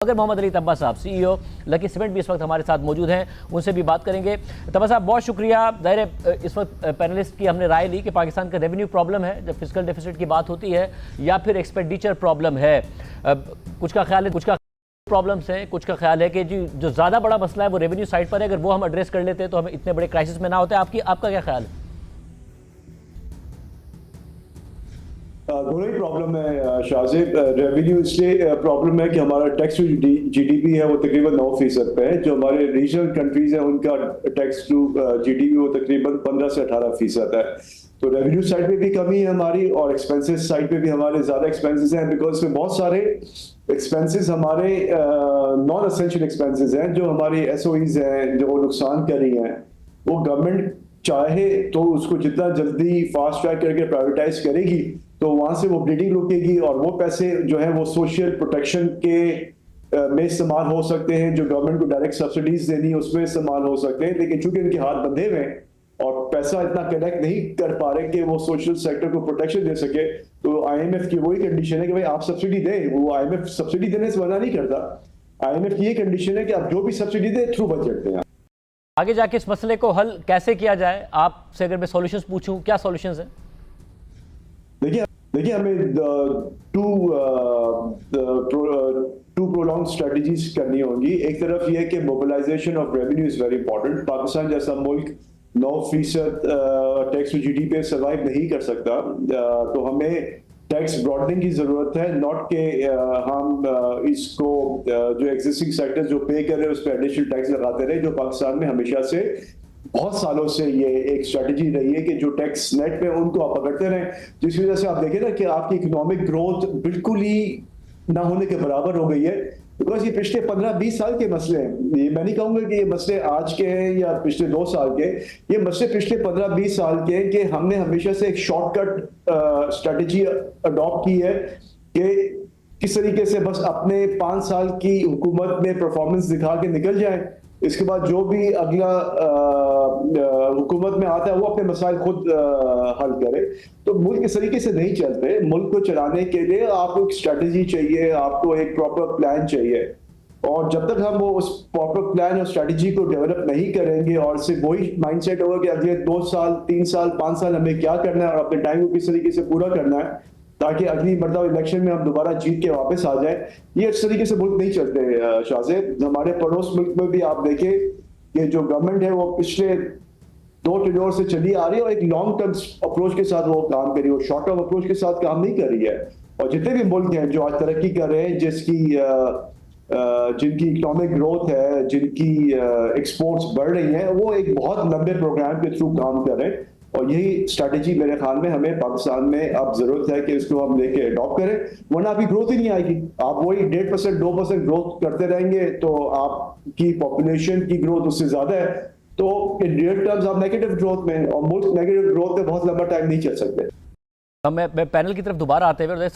अगर मोहम्मद अली तब्बा साहब CEO lucky cement भी इस वक्त हमारे साथ मौजूद हैं, उनसे भी बात करेंगे। तब्बा साहब बहुत शुक्रिया। ज़ाहिर इस वक्त पैनलिस्ट की हमने राय ली कि पाकिस्तान का रेवेन्यू प्रॉब्लम है जब फिजिकल डेफिसिट की बात होती है, या फिर एक्सपेंडिचर प्रॉब्लम है। कुछ का ख्याल है, कुछ का प्रॉब्लम्स हैं, कुछ का ख्याल है कि जी जो ज़्यादा बड़ा मसला है वो रेवेन्यू साइड पर है, अगर वो हम एड्रेस कर लेते तो हमें इतने बड़े क्राइसिस में ना होते। आपका क्या ख्याल है? दोनों ही प्रॉब्लम है शाहजेब। रेवेन्यू इसलिए प्रॉब्लम है कि हमारा टैक्स टू जीडीपी है वो तकरीबन 9% पे है। जो हमारे रीजनल कंट्रीज हैं उनका टैक्स टू जीडीपी वो तकरीबन 15 से 18% है। तो रेवेन्यू साइड पे भी कमी है हमारी, और एक्सपेंसेस साइड पे भी हमारे ज्यादा एक्सपेंसेस हैं, बिकॉज में बहुत सारे एक्सपेंसेस हमारे नॉन एसेंशियल एक्सपेंसेस हैं जो हमारी एसओईज हैं जो नुकसान कर रही हैं। वो गवर्नमेंट चाहे तो उसको जितना जल्दी फास्ट ट्रैक करके प्राइवेटाइज करेगी तो वहां से वो ब्लीडिंग रुकेगी, और वो पैसे जो है वो सोशल प्रोटेक्शन के में इस्तेमाल हो सकते हैं, जो गवर्नमेंट को डायरेक्ट सब्सिडीज देनी है उसमें इस्तेमाल हो सकते हैं। लेकिन चूंकि इनके हाथ बंधे हुए हैं और पैसा इतना कनेक्ट नहीं कर पा रहे कि वो सोशल सेक्टर को प्रोटेक्शन दे सके, तो आईएमएफ की वही कंडीशन है कि भाई आप सब्सिडी दें। वो आईएमएफ सब्सिडी देने से मना नहीं करता। आईएमएफ की ये कंडीशन है कि आप जो भी सब्सिडी दें थ्रू बजट दें। आगे जाके इस मसले को हल कैसे किया जाए, आपसे अगर मैं सॉल्यूशंस पूछूं, क्या सॉल्यूशंस हैं? देखिए हमें टू प्रोलॉन्ग स्ट्रेटजीज करनी होंगी। एक तरफ यह कि mobilization of revenue is very important. Pakistan जैसा मुल्क 9% टैक्स टू जीडीपी पे सर्वाइव नहीं कर सकता, तो हमें टैक्स ब्रॉडनिंग की जरूरत है, नॉट के हम इसको जो एग्जिस्टिंग सेक्टर जो पे कर रहे हैं उस पर एडिशनल टैक्स लगाते रहे, जो पाकिस्तान में हमेशा से बहुत सालों से ये एक स्ट्रेटजी रही है कि जो टैक्स नेट पे उनको आप पकड़ते रहें, जिसकी वजह से आप देखें ना कि आपकी इकोनॉमिक ग्रोथ बिल्कुल ही ना होने के बराबर हो गई है। बिकॉज ये पिछले 15-20 साल के मसले हैं। ये मैं नहीं कहूंगा कि ये मसले आज के हैं या पिछले 2 साल के, ये मसले पिछले 15-20 साल के हैं कि हमने हमेशा से एक शॉर्टकट स्ट्रेटजी अडॉप्ट की है कि किस तरीके से बस अपने 5 साल की हुकूमत में परफॉर्मेंस दिखा के निकल जाए, इसके बाद जो भी अगला हुकूमत में आता है वो अपने मसाइल खुद हल करे। तो मुल्क इस तरीके से नहीं चलते। मुल्क को चलाने के लिए आपको एक स्ट्रेटजी चाहिए, आपको एक प्रॉपर प्लान चाहिए, और जब तक हम वो उस प्रॉपर प्लान और स्ट्रेटजी को डेवलप नहीं करेंगे और सिर्फ वही माइंडसेट होगा कि अगले 2 साल 3 साल 5 साल हमें क्या करना है और अपने टाइम को किस तरीके से पूरा करना है ताकि अगली मरतबा इलेक्शन में हम दोबारा जीत के वापस आ जाए, ये इस तरीके से मुल्क नहीं चलते शाहजेब। हमारे पड़ोस मुल्क में भी आप देखें कि जो गवर्नमेंट है वो पिछले 2 टेन्योर से चली आ रही है और एक लॉन्ग टर्म अप्रोच के साथ वो काम कर रही है, वो शॉर्ट टर्म अप्रोच के साथ काम नहीं कर रही है। और जितने भी मुल्क हैं जो आज तरक्की कर रहे हैं, जिनकी इकोनॉमिक ग्रोथ है, जिनकी एक्सपोर्ट्स बढ़ रही हैं, वो एक बहुत लंबे प्रोग्राम के थ्रू काम कर रहे हैं। और यही स्ट्रैटेजी मेरे ख्याल में हमें पाकिस्तान में अब जरूरत है कि इसको हम लेके अडॉप्ट करें, वरना अभी ग्रोथ ही नहीं आएगी। आप वही 1.5% 2% ग्रोथ करते रहेंगे तो आपकी पॉपुलेशन की ग्रोथ उससे ज्यादा है, तो इन रियल टर्म्स आप नेगेटिव ग्रोथ में, और मुल्क नेगेटिव ग्रोथ में बहुत लंबा टाइम नहीं चल सकते। मैं पैनल की तरफ दोबारा आते हुए